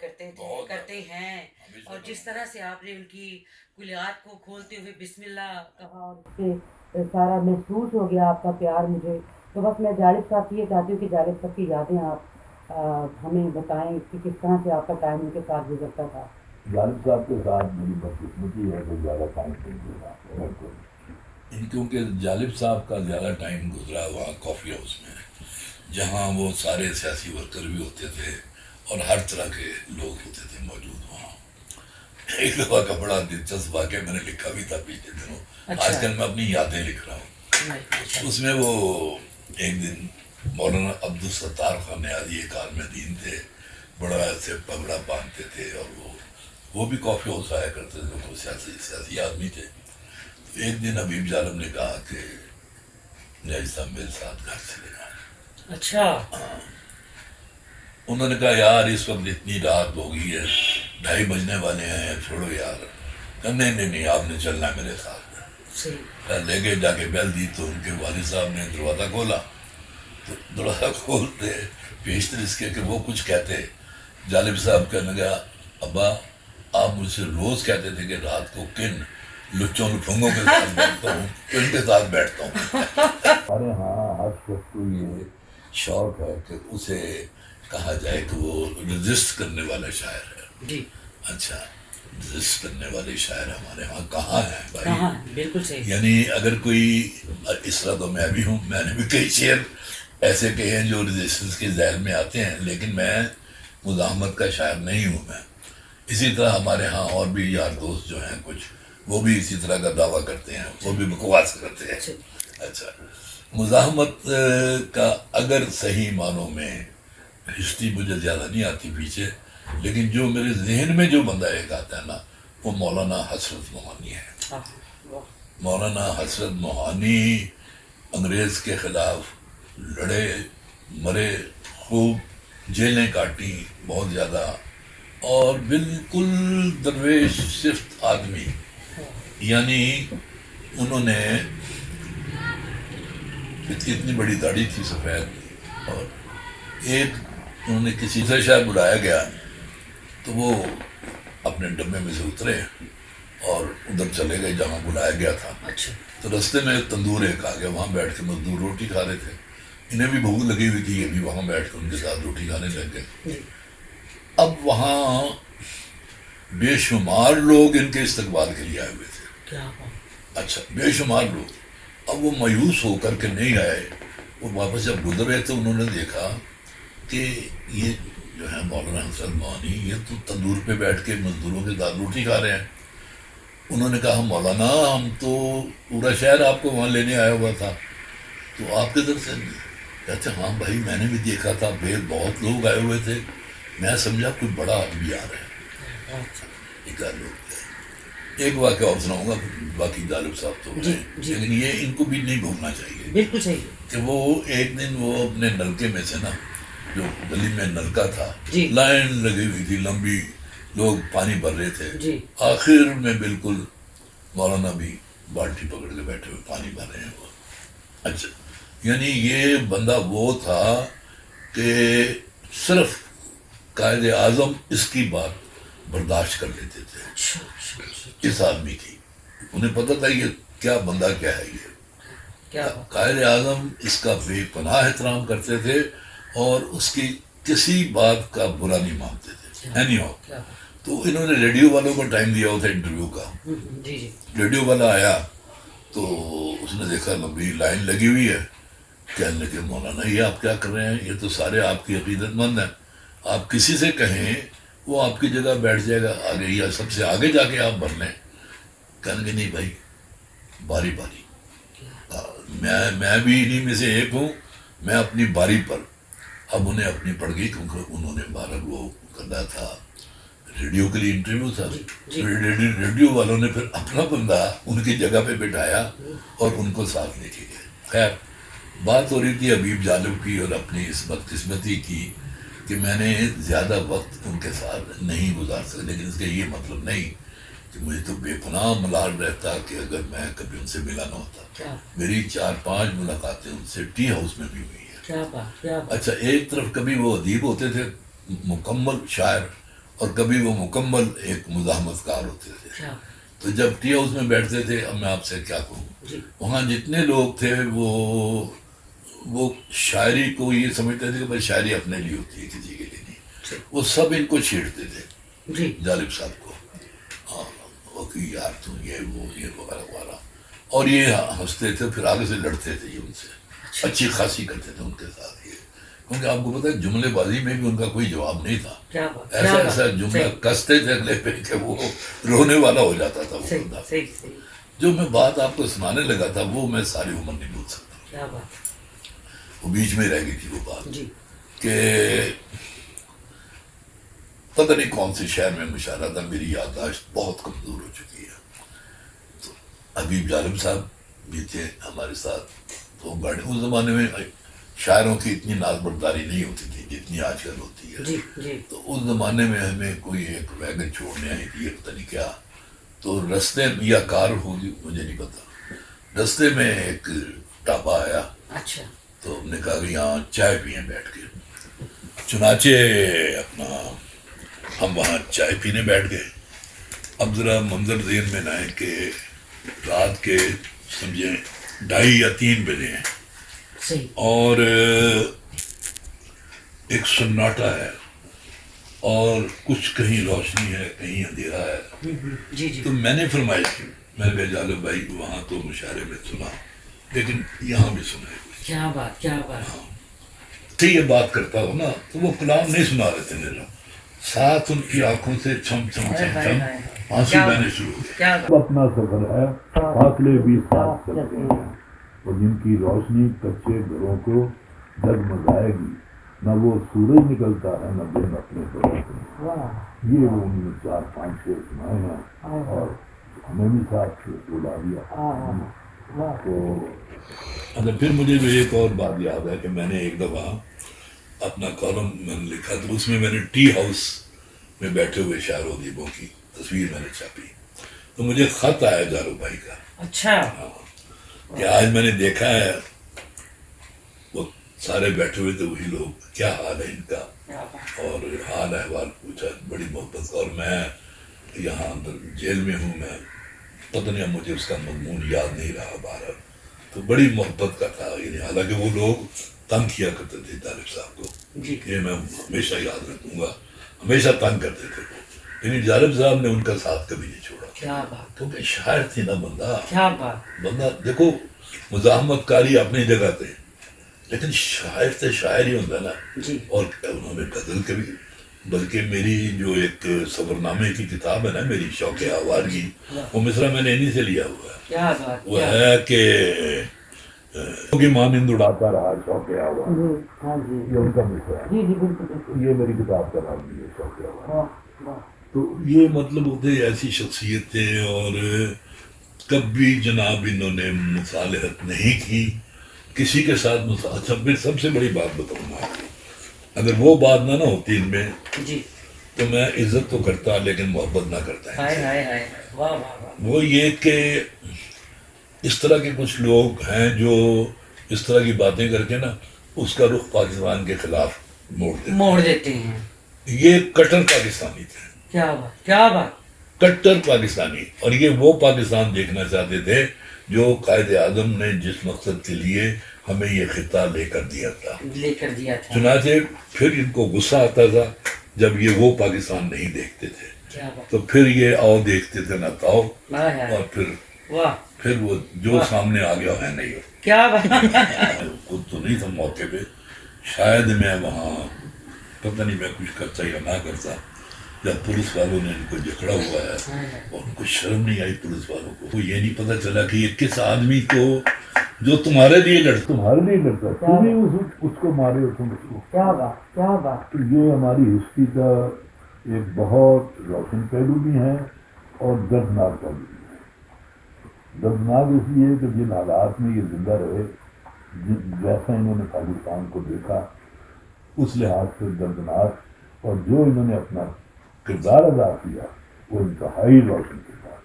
کرتے تھے، کرتے ہیں، اور جس طرح سے آپ نے ان کی کلیات کو کھولتے ہوئے بسم اللہ کہا اور اس سے سارا محسوس ہو گیا آپ کا پیار مجھے. تو بس میں جالب صاحب سے یہ چاہتی ہوں کہ جالب صاحب کی یادیں آپ ہمیں بتائیں کہ کس طرح سے آپ کا ٹائم ان کے ساتھ گزرتا تھا. غالب صاحب کے ساتھ میری بدقسمتی ہے کہ زیادہ ٹائم نہیں گزرا کیونکہ جالب صاحب کا زیادہ ٹائم گزرا وہاں کافی ہاؤس میں، جہاں وہ سارے سیاسی ورکر بھی ہوتے تھے اور ہر طرح کے لوگ ہوتے تھے موجود وہاں. ایک دفعہ کا بڑا دلچسپ واقعہ میں نے لکھا بھی تھا پچھلے دنوں، آج کل میں اپنی یادیں لکھ رہا ہوں. اس میں وہ ایک دن مولانا عبدالستار خان نیازی ایک عالم دین تھے، بڑا ایسے پگڑا باندھتے تھے، اور وہ بھی کافی ہاؤس آیا کرتے تھے، وہ سیاسی آدمی تھے. تو ایک دن حبیب جالب نے کہا کہ نیازی صاحب میرے ساتھ گھر چلے جائیں. اچھا. انہوں نے کہا یار اس وقت اتنی رات ہو گئی ہے، 2:30 بجنے والے ہیں، چھوڑو یار. کہا نہیں آپ نے چلنا ہے میرے ساتھ. لے کے جا کے بیل دی تو ان کے والد صاحب نے دروازہ کھولا. تو دروازہ کھولتے پیشتر اس کے کہ وہ کچھ کہتے. جالب صاحب کہنے لگا ابا آپ مجھ سے روز کہتے تھے کہ رات کو کن لچوں لپھنگوں کے ساتھ بیٹھتا ہوں تو ان کے ساتھ بیٹھتا ہوں. ارے ہاں ہر شخص کو یہ شوق ہے کہ اسے کہا جائے کہ وہ رجسٹ کرنے والا شاعر ہے. جی. اچھا رجسٹ کرنے والے شاعر ہمارے ہاں کہاں ہیں بھائی؟ کہاں؟ بالکل صحیح. یعنی اگر کوئی اس طرح تو میں بھی ہوں، میں نے بھی کئی شعر ایسے کہے ہیں جو رجسٹنس کے ذیل میں آتے ہیں، لیکن میں مزاحمت کا شاعر نہیں ہوں. میں اسی طرح ہمارے ہاں اور بھی یار دوست جو ہیں کچھ وہ بھی اسی طرح کا دعویٰ کرتے ہیں، وہ بھی بکواس کرتے ہیں. اچھا مزاحمت کا اگر صحیح معنوں میں ہسٹری مجھے زیادہ نہیں آتی پیچھے، لیکن جو میرے ذہن میں جو بندہ ایک آتا ہے نا وہ مولانا حسرت موہانی ہے. مولانا حسرت موہانی انگریز کے خلاف لڑے مرے، خوب جیلیں کاٹی بہت زیادہ، اور بالکل درویش صفت آدمی. یعنی انہوں نے اتنی بڑی داڑھی تھی سفید، اور ایک انہوں نے کسی سے شاید بلایا گیا تو وہ اپنے ڈبے میں سے اترے اور ادھر چلے گئے جہاں بلایا گیا تھا. تو رستے میں تندور ایک آ گیا، وہاں بیٹھ کے مزدور روٹی کھا رہے تھے. انہیں بھی بھوک لگی ہوئی تھی، یہ بھی وہاں بیٹھ کے ان کے ساتھ روٹی کھانے لگ گئے. اب وہاں بے شمار لوگ ان کے استقبال کے لیے آئے ہوئے تھے. اچھا بے شمار لوگ. اب وہ مایوس ہو کر کے نہیں آئے. وہ واپس جب گزر رہے تھے انہوں نے دیکھا کہ یہ جو ہے مولانا حسرت موہانی یہ تو تندور پہ بیٹھ کے مزدوروں کے ساتھ روٹی کھا رہے ہیں. انہوں نے کہا مولانا ہم تو پورا شہر آپ کو وہاں لینے آیا ہوا تھا، تو آپ کے در سے کہتے ہاں بھائی میں نے بھی دیکھا تھا، بہت لوگ آئے ہوئے تھے، میں سمجھا کوئی بڑا آدمی آ رہا ہے. ایک واقعہ اور سناؤں گا، باقی غالب صاحب تو لیکن یہ ان کو بھی نہیں بھولنا چاہیے. بالکل صحیح. کہ وہ ایک دن وہ اپنے نلکے میں سے نا، جو گلی میں نلکا تھا لائن لگی ہوئی تھی لمبی، لوگ پانی بھر رہے تھے، آخر میں بالکل مولانا بھی بالٹی پکڑ کے بیٹھے ہوئے پانی بھر رہے ہیں وہ. اچھا یعنی یہ بندہ وہ تھا کہ صرف قائد اعظم اس کی بات برداشت کر لیتے تھے. اس آدمی کی انہیں پتہ تھا یہ کیا بندہ کیا ہے. یہ قائد اعظم اس کا بے پناہ احترام کرتے تھے اور اس کی کسی بات کا برا نہیں مانتے تھے. اینی ہو تو انہوں نے ریڈیو والوں کو ٹائم دیا ہوا تھا انٹرویو کا. ریڈیو والا آیا تو اس نے دیکھا لمبی لائن لگی ہوئی ہے. کہنے لگے مولانا یہ آپ کیا کر رہے ہیں، یہ تو سارے آپ کی عقیدت مند ہیں، آپ کسی سے کہیں وہ آپ کی جگہ بیٹھ جائے گا آگے، یا سب سے آگے جا کے آپ بھر لیں. کہنے لگے نہیں بھائی باری باری، میں بھی انہیں میں سے ایک ہوں، میں اپنی باری پر. اب انہیں اپنی پڑ گئی کیونکہ انہوں نے بارہ وہ کرنا تھا، ریڈیو کے لیے انٹرویو تھا. ریڈیو والوں نے پھر اپنا بندہ ان کی جگہ پہ بٹھایا اور ان کو ساتھ لے کے گئے. خیر بات ہو رہی تھی حبیب جالب کی اور اپنی اس بدقسمتی کی کہ میں نے زیادہ وقت ان کے ساتھ نہیں گزار سکا، لیکن اس کا یہ مطلب نہیں کہ مجھے تو بے پناہ ملال رہتا کہ اگر میں کبھی ان سے ملا نہ ہوتا. میری 4-5 ملاقاتیں ان سے ٹی ہاؤس میں بھی ہوئی ہیں. اچھا ایک طرف کبھی وہ ادیب ہوتے تھے مکمل شاعر، اور کبھی وہ مکمل ایک مزاحمت کار ہوتے تھے. تو جب ٹی ہاؤس میں بیٹھتے تھے، اب میں آپ سے کیا کہوں، وہاں جتنے لوگ تھے وہ شاعری کو یہ سمجھتے تھے کہ بھائی شاعری اپنے لیے ہوتی ہے، کسی کے لیے نہیں. وہ سب ان کو چھیڑتے تھے، جالب صاحب کو، ہاں وکی یار تو یہ وہ یہ وغیرہ وغیرہ، اور یہ ہنستے تھے، پھر آگے سے لڑتے تھے ان سے، اچھی خاصی کرتے تھے ان کے ساتھ یہ. کیونکہ آپ کو پتا ہے جملے بازی میں بھی ان کا کوئی جواب نہیں تھا، ایسا ایسا جملہ کستے تھے اگلے پہ کہ وہ رونے والا ہو جاتا تھا وہ بندہ. جو میں بات آپ کو سنانے لگا تھا وہ میں ساری عمر نہیں بھول سکتا، وہ بیچ میں رہ گئی تھی وہ بات کہ پتہ نہیں کون سے شہر میں مشاعرہ تھا، میری یادداشت بہت کمزور ہو چکی ہے. تو حبیب جالب صاحب بھی تھے ہمارے ساتھ. تو گاڑی اس زمانے میں شاعروں کی اتنی ناز برداری نہیں ہوتی تھی جتنی آج کل ہوتی ہے. تو اس زمانے میں ہمیں کوئی ایک ویگن چھوڑنے آئی تھی، پتہ نہیں کیا، تو رستے یا کار ہوگی مجھے نہیں پتا، رستے میں ایک ٹابا آیا. تو ہم نے کہا کہ یہاں چائے پئیں بیٹھ کے. چنانچہ اپنا ہم وہاں چائے پینے بیٹھ گئے. اب ذرا منظر ذہن میں نہ ہے کہ رات کے سمجھیں 2:30 یا 3 بجے ہیں اور ایک سناٹا ہے اور کچھ کہیں روشنی ہے کہیں اندھیرا ہے. تو میں نے فرمایا کہ میں نے کہا جالب بھائی وہاں تو مشاعرے میں سنا لیکن یہاں بھی سنا ہے. کیا بات کیا بات. ٹھیک ہے بات کرتا ہوں نا، تو وہ کلام نہیں سنا رہے تھے میرا، ساتھ ان کی آنکھوں سے چھم چھم چھم چھم آنسو بہنے شروع ہو گئے. اپنا سفر ہے فاصلے بھی ساتھ چلتے ہیں، اور جن کی روشنی کچے گھروں کو جگمگائے گی، نہ وہ سورج نکلتا ہے نہ دن اپنے طور سے. یہ وہ 4-5 شعر سنائے ہیں اور ہمیں بھی ساتھ بلا دیا. تو اگر پھر مجھے بھی ایک اور بات یاد ہے کہ میں نے ایک دفعہ اپنا کالم میں نے لکھا، تو اس میں نے ٹی ہاؤس میں بیٹھے ہوئے شاعر و ادیبوں کی تصویر میں نے چھاپی. تو مجھے خط آیا جالب بھائی کا، ہاں کہ آج میں نے دیکھا ہے وہ سارے بیٹھے ہوئے تھے وہی لوگ، کیا حال ہے ان کا، اور حال احوال پوچھا بڑی محبت کا. اور میں یہاں اندر جیل میں ہوں، میں پتہ نہیں مجھے اس کا مضمون یاد نہیں رہا بہرحال. تو بڑی محبت کا تھا، یعنی حالانکہ وہ لوگ تنگ کیا کرتے تھے جالب صاحب کو، یہ میں ہمیشہ یاد رکھوں گا، ہمیشہ تنگ کرتے تھے. لیکن جالب صاحب نے ان کا ساتھ کبھی نہیں چھوڑا. کیونکہ شاعر تھی نا بندہ دیکھو مزاحمت کاری اپنی جگہ پہ، لیکن شاعر سے شاعر ہی ہوتا ہے نا. اور انہوں نے غزل کبھی، بلکہ میری جو ایک سفرنامے کی کتاب ہے نا میری شوق آوارگی، وہ مصرع میں نے انہی سے لیا ہوا ہے. وہ ہے کہ مانند اڑاتا رہا شوق آوارگی، یہ ان کا مصرع ہے. یہ میری کتاب کا نام بھی ہے شوق آوارگی. تو یہ مطلب ہوتے ایسی شخصیت تھے، اور کبھی جناب انہوں نے مصالحت نہیں کی کسی کے ساتھ. اچھا پھر سب سے بڑی بات بتاؤں گا، اگر وہ بات نہ ہوتی ان میں تو میں عزت تو کرتا لیکن محبت نہ کرتا. وہ یہ کہ اس طرح کے کچھ لوگ ہیں جو اس طرح کی باتیں کر کے نا اس کا رخ پاکستان کے خلاف موڑ دیتے ہیں. یہ کٹر پاکستانی تھے، کیا بات کٹر پاکستانی. اور یہ وہ پاکستان دیکھنا چاہتے تھے جو قائد اعظم نے جس مقصد کے لیے ہمیں یہ خطہ لے کر دیا تھا. چنانچہ پھر ان کو غصہ آتا تھا جب یہ وہ پاکستان نہیں دیکھتے تھے، تو پھر یہ آؤ دیکھتے تھے نہ تاؤ، اور پھر وہ جو سامنے آ گیا ہے نہیں. کیا خود تو نہیں تھا موقع پہ، شاید میں وہاں پتہ نہیں میں کچھ کرتا یا نہ کرتا، جب پولیس والوں نے ان کو جکڑا ہوا ہے اور ان کو شرم نہیں آئی پولیس والوں کو. یہ نہیں پتہ چلا کہ یہ کس آدمی کو جو تمہارے لیے لڑتا تم ہی اس کو مارے ہو، تم اس کو. کیا بات. تو یہ ہماری ہسٹری کا ایک بہت روشن پہلو بھی ہے اور دردناک پہلو بھی ہے. دردناک اس لیے کہ جن حالات میں یہ زندہ رہے، جیسا انہوں نے پاکستان کو دیکھا اس لحاظ سے دردناک، اور جو انہوں نے اپنا کردار ادا کیا وہ انتہائی روشن کردار.